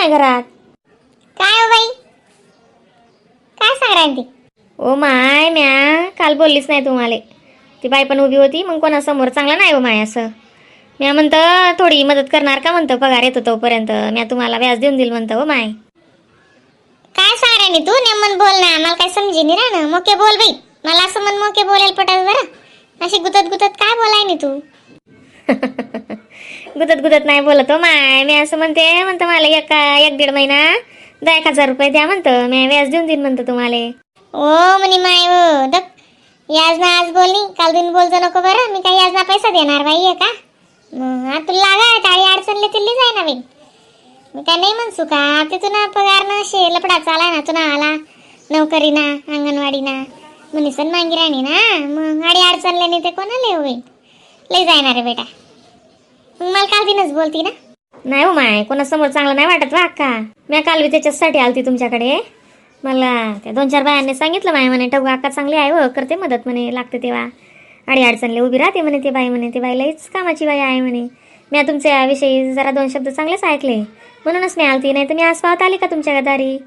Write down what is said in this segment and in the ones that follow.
माझ्या घरात. काय हो बाई, काय सांग ती? ओ माय, म्या काल बोललीच नाही तुम्हाला. ती बाई पण उभी होती, मग कोणासमोर चांगला नाही हो माय असं. म्या म्हणतं थोडी मदत करणार का म्हणतं, पगार येतो तोपर्यंत म्या तुम्हाला व्याज देऊन देईल म्हणतं हो माय. काय सांग तू? नेमन बोल ना, मला काय समजे नाही ना. मोके बोल बाई, मला असं मन मोके बोलायला पटाल बरं. अशी गुतत गुतत काय बोलाय नी तू? गुतत गुतत नाही बोलत हो माय. मी असं म्हणतं मला एक दीड महिना 10,000 रुपये द्या म्हणतं, मी व्याज देऊन देईन म्हणतं तुम्हाला. ओ म्हणे माय ओ दक, याज ना आज बोलनी, काल दिन बोलतो नको बरं. मी काही याज ना पैसा देणार बाई आहे का? मग तुला लागा ताळी अडचणले तिल्ली जाय ना बाई. मी काय नाही म्हणसू का? ते तुला पगार ना शे लपडा चालाय ना तुला आला नोकरी ना अंगणवाडी ना मुनिसन मांगी राणी ना. मग आडी अडचणले नाही ते कोणाला होईल? लय जाणार आहे बेटा. मग मला काल दिनच बोलती ना. नाही हो माय, कोणासमोर चांगलं नाही वाटत वा अक्का. मी काल बी त्याच्यासाठी आलती तुमच्याकडे. मला त्या 2-4 बायांनी सांगितलं माय म्हणे टगू अक्का चांगली आहे हो, करते मदत म्हणे, लागते तेव्हा अडी अडचणले उभी राहते म्हणे. ते बाई म्हणे, ते बाई लईच कामाची बाई आहे म्हणे. मी तुमच्या विषयी जरा 2 शब्द चांगलेच ऐकले, म्हणूनच मी आलती. नाही तर मी आज पाहत आली का तुमच्या दारी.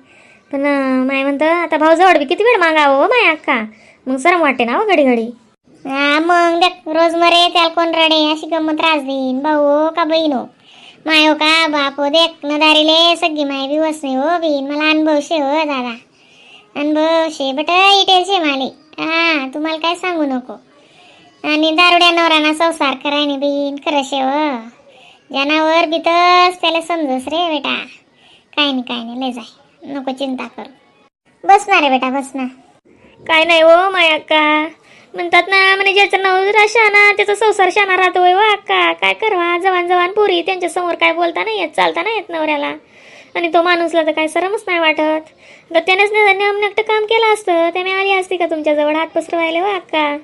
पण माय म्हणतं आता भाऊ जवळ बी किती वेळ मागावं हो माय अक्का. मग सरम वाटते ना हो घडी घडी. मग देख रोज मरे त्याला कोण रडे अशी गंमत त्रास देईन. भाऊ हो का बहीण हो, माय हो का बाप हो, देख न दारीले सगळी माय बी वसने हो बीन. मला अनुभव शे हो दादा, अनुभव शे बट इटेल शे माले. तुम्हाला काय सांगू नको. आणि दारुड्या नवराना संसार करायने बीन खरं शे हो. जनावर बितस त्याला समजस रे बेटा. काय नाही लय जाय, नको चिंता कर. बसणार रे बेटा, बसणार. काय नाही हो माय अक्का. म्हणतात ना म्हणे ज्याचा नवरा शाना त्याचा संसार शाना राहतोय हो अक्का. काय करवा, जवान जवान पोरी त्यांच्या समोर काय बोलता नाही येत, चालता नाही येत नवऱ्याला. आणि तो माणूसला तर काय सरमच नाही वाटत. तर त्यानेच नेमनकटं काम केलं असतं, त्याने आली असती का तुमच्याजवळ हात पसरवायला हो अक्का.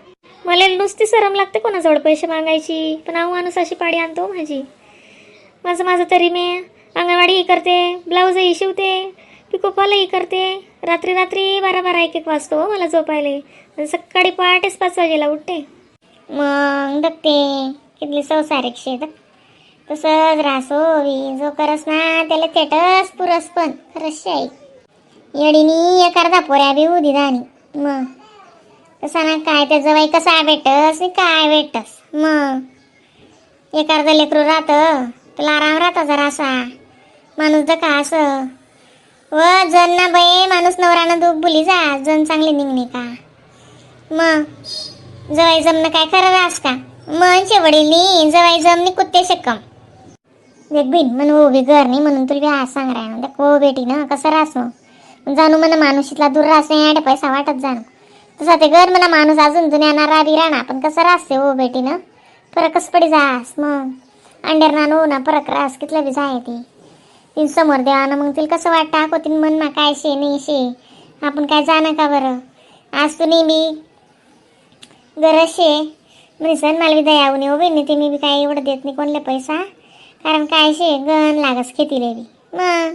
मला नुसती सरम लागते कोणाजवळ पैसे मागायची. पण हा माणूस अशी पाडी आणतो माझी. माझं तरी मी अंगणवाडीही करते, ब्लाऊजही शिवते, पिकोफॉलही करते. रात्री 12-1 वाजतो मला झोपायला. सकाळी पहाटेच 5 वाजेला उठते. मग बघते किती संसारिक शेत तसंच रासो जो करस ना त्याला थेटस पुरस. पण खरंच आहे येडीनी एक अर्धा पोऱ्या बी उदी दानी. मग तसा ना काय त्याचं बाई कसा भेटस काय भेटस. मग एक अर्धा लेकरू राहतं तुला आराम राहता जरा असा माणूस दका असं व जण ना बाई माणूस नवरानं दुःख बुली जा जण चांगली निघणे का. मग जवाई जमणं काय खरं रास का. मनचे वडीलनी जवाई जमणी कुत्ते शेकम देख बिन मन उभी घर नाही म्हणून तुला बी आज सांग राय ना. हो बेटी ना कसं रास जाणू म्हणा माणूस इथला दूर रास नाही पैसा वाटत जाणू. तसा ते घर म्हणा माणूस अजून जुन्या राबी राहणार. पण कसं रासते हो बेटी ना, फरकच पडी जास. मग अंडेर ना नो ना फरक रास कितलं बी जाय ते तीन समोर द्यावा ना. मग तिला कसं वाटतं आको तीन मन ना काय शे नाही शे आपण काय जाणं का बरं. आज तू नेहमी गरज शे म्हणजे सण मला बी दया उनी उभी नाही. ते मी बी काय एवढं देत नाही कोणले पैसा, कारण काय शे गण लागस खेतीले बी. मग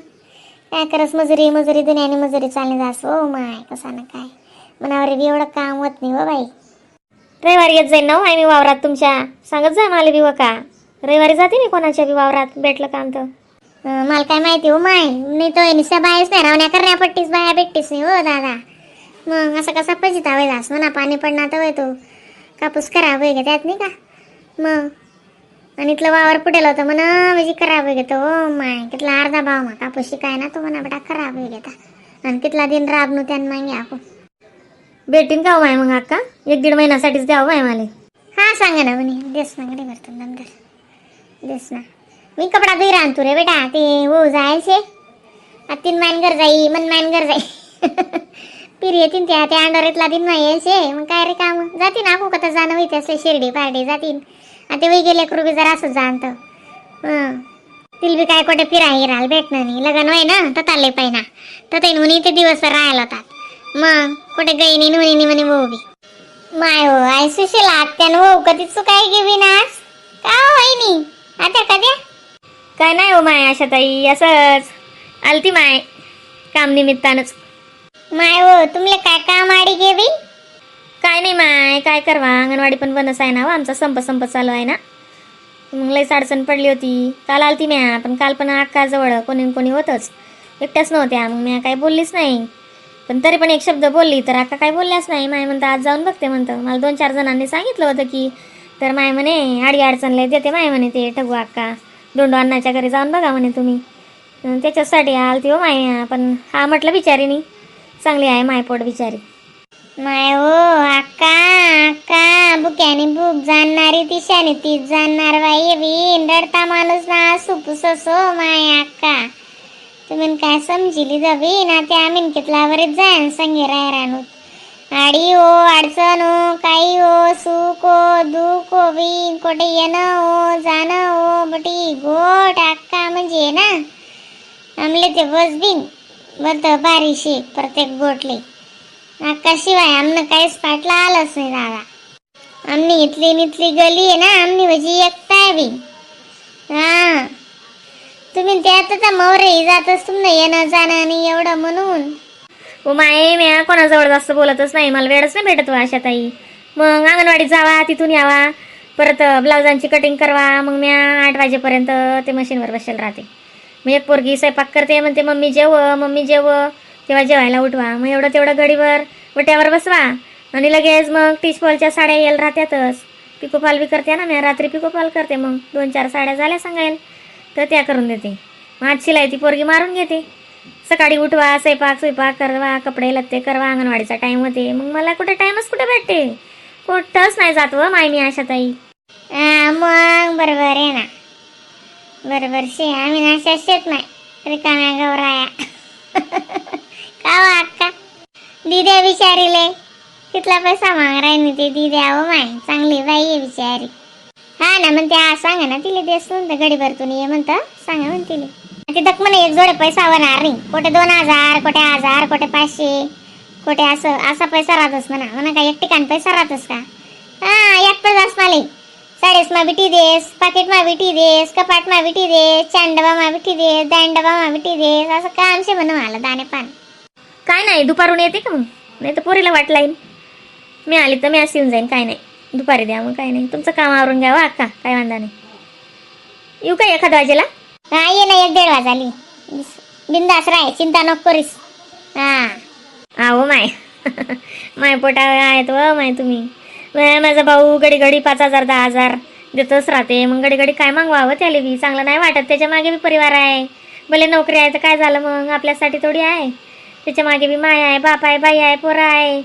काय करस मजुरी दुनियाने मजुरी चालणे जास हो माय. कसा ना काय मनावर बी एवढं काम होत नाही हो बाई. रविवारी येत जाईन ना हो आम्ही वावरात तुमच्या. सांगत जा मला बी का रविवारी जाते मी कोणाच्या बी वावरात भेटलं काम तर. मला काय माहिती हो माय, नाही तो निस्या बाहेरच नाही रावण्या करण्या पट्टीस बाया भेटतीस नाही हो दादा. मग असं कसा पैसे तावय जास म्हणा पाणी पडणार तर तो कापूस खराब होई त्यात नाही का. मग आणि इथलं वावर फुटेल होतं म्हणा म्हणजे खराब होई घेतो हो माय. तिथला अर्धा भाव मा कापूस शिकाय ना तो म्हणा बेटा खराब होई घेता. आणि तिथला दिन राबनू त्यान मागे आपण भेटीन का हो माय मग अक्का. 1-1.5 महिन्यासाठीच द्यावं माय मला. हा सांगा ना म्हणे देस ना गडे भरतो नंतर देस ना. मी कपडा धुई राहतो रे बेटा. ते हो जायचे 3 महिन्यावर जाई मन महिन्यावर जाई पिरी येतीन त्या अंडरीतला दिन नाही यायचे. मग काय रे काम जाती ना आखो कथा जाणं होईते असले शिर्डी पार्टी जातीन. आणि ते वही गेले करू बी जरा असं जाणतं. तिल बी काय कुठे फिराही राहाल भेटणं नाही. लग्न व्हाय ना तर चालले पाहिजे तर ते म्हणे ते दिवस राहायला होतात. मग कुठे गई नाही नुनी म्हणे भाऊ बी माय हो आय सुशीला आत्यान भाऊ कधी चुकाय गेवी ना का होई नाही आता कद्या. काय नाही हो माय आशाताई, असंच आलती माय काम निमित्तानच. माय हो तुमले काय काम आडी गेवी. काय नाही माय काय करवा, अंगणवाडी पण बंदच आहे ना हो. आमचा संप चालू आहे ना. मग लईच अडचण पडली होती. काल आलती म्या, पण काल पण अक्काजवळ कोणी कोणी होतंच, एकट्याच नव्हत्या. मग म्या काही बोललीच नाही, पण तरी पण एक शब्द बोलली तर अक्का काही बोलल्याच नाही. माय म्हणतं आज जाऊन बघते म्हणतं. मला 2-4 जणांनी सांगितलं होतं की, तर माय म्हणे आडी अडचणला देते माय म्हणे ते ठगू अक्का, दोंडू अण्णाच्या घरी जाऊन बघा म्हणे तुम्ही. त्याच्यासाठी आलती हो माय. पण हा म्हटलं बिचारीनी चांगली आहे मायपोट बिचारी. माय हो अक्का, अक्का बुक्याने बुक जाणणारी तिशाने तीच जाणणार बाई बीन, रडता माणूस ना सुपुससो माय अक्का. तुम्ही काय समजिली दबी ना त्या मिनकेतला वरीच जाण संगे रायरानू. आडी हो अडचण हो काही हो सुख हो दुःख हो बीन कोठे येणं हो जाणं हो बटी गोट अक्का म्हणजे ना आमले ते बस बिन बत बारीशी प्रत्येक गोटले अक्का. शिवाय आमनं काहीच पाटला आलंच नाही दादा. आमनी इथली गली आहे ना, आमनी म्हणजे एकटाय बी. हा तुम्ही त्यात मोरे जातच तुमनं येणं जाणं आणि एवढं म्हणून. हो माय, म्या कोणाजवळ जास्त बोलतच नाही, मला वेळच नाही भेटत आशा ताई. मग अंगणवाडीत जावा, तिथून यावा, परत ब्लाउजांची कटिंग करवा. मग म्या 8 वाजेपर्यंत ते मशीनवर बसेल राहते. मग एक पोरगी स्वयंपाक करते, म्हणते मम्मी जेव, तेव्हा जेवायला उठवा. मग एवढं तेवढं घडीवर वट्यावर बसवा आणि लगेच मग टिचपॉलच्या साड्या येईल राहत्यातच. पिकोफॉल बी करते ना, म्या रात्री पिकोफॉल करते. मग 2-4 साड्या झाल्या सांगायला तर त्या करून देते. मग आज शिलाई ती पोरगी मारून घेते. सकाळी उठवा, स्वयंपाक करवा, कपडे लत्ते करवा, अंगणवाडीचा टाइम होते. मग मला टाइमच कुठे भेटते, कुठंच नाही जात व माय मी आशा ताई. मग बरोबर आहे ना, बरोबर शे. आम्ही नाशा शेत नाही रिकाम्या गौराया. का हो अक्का, दिद्या विचारिले तिथला पैसा माग राहिनी ते दिद्या हो माय, चांगली बाई आहे बिचारी. हा ना म्हणते, सांगा ना तिला देसून तर गडी भरतून ये म्हणतं, सांगा म्हण तिला. ते दक म्हणे एक जोडे पैसा होणार नाही, कोठे 2000, कोठे 1000, कोठे 500, कोठे असा पैसा राहतोस म्हणा काय एक ठिकाण पैसा राहतोस का. हा एकटं जास माले साडेस मा बिटी देस, पाकिट मा बिटी देस, कपाट मा बिटी देस, चांडबा मा बिटी देस, दांडबा मा बिटी देस, असं काम शे म्हणून मला दाणे पान. काय नाही, दुपारून येते का मग, नाही तर पोरीला वाट लाईन. मी आली तर मी अशी येऊन जाईन, काय नाही दुपारी द्या. मग काय नाही, तुमचं काम आवरून घ्यावं अक्का, काय वांधा नाही. येऊ काय 1 वाजेला? हा ये ना, 1-1:30 वाजली. बिंदास राय, चिंता नको करीस. हा हो माय. माय पोटा आहेत व माय तुम्ही. माझा भाऊ घडी घडी 5,000 10,000 देतच राहते. मग घडी घडी काय मागवावं त्याला बी चांगलं नाही वाटत. त्याच्या मागे बी परिवार आहे, भले नोकरी आहे तर काय झालं मग, आपल्यासाठी थोडी आहे. त्याच्या मागे बी माय आहे, बाप आहे, बाई आहे, पोरं आहे.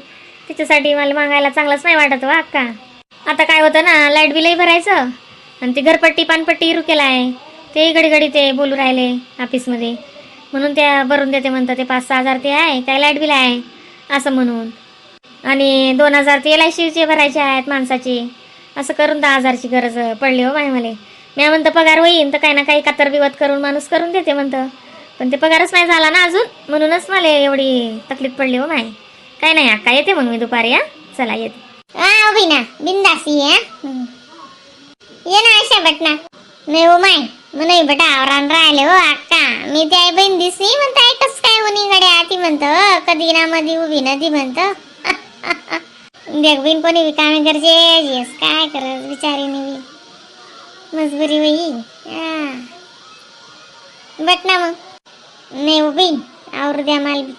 त्याच्यासाठी मला मागायला चांगलंच नाही वाटत व अक्का. आता काय होतं ना, लाईट बिलही भरायचं आणि ते घरपट्टी पानपट्टी रुकेला आहे, ते घडी घडी ते बोलू राहिले ऑफिसमध्ये. म्हणून त्या भरून देते म्हणतं, ते 5-6 हजार ते आहे, काय लाईट बिल आहे असं म्हणून. आणि 2,000 ते LICचे भरायचे आहेत माणसाचे. असं करून 10,000ची गरज पडली हो माय मला. मी म्हणतं पगार होईन तर काही ना काही कातर बिवत करून माणूस करून देते म्हणतं, पण ते पगारच नाही झाला ना अजून, म्हणूनच मला एवढी तकलीफ पडली हो माय. काय नाही अक्का, येते मग मी दुपारी. चला येते. उभी ना बिंदासी ये ना अशा बटना. नाही हो माय नाही बेटा, आवरान राहिले हो अक्का. मी त्या बहीण दिसली म्हणतं, ऐकच काय उनी गड्या आती म्हणतं, कधी ना मध्ये उभी नदी म्हणतं. देख बिन कोणी बी कामे गरजे काय करत बिचारीने बी मजबुरी होई. बटना मग नाही उभी, आवरू द्या माल बी.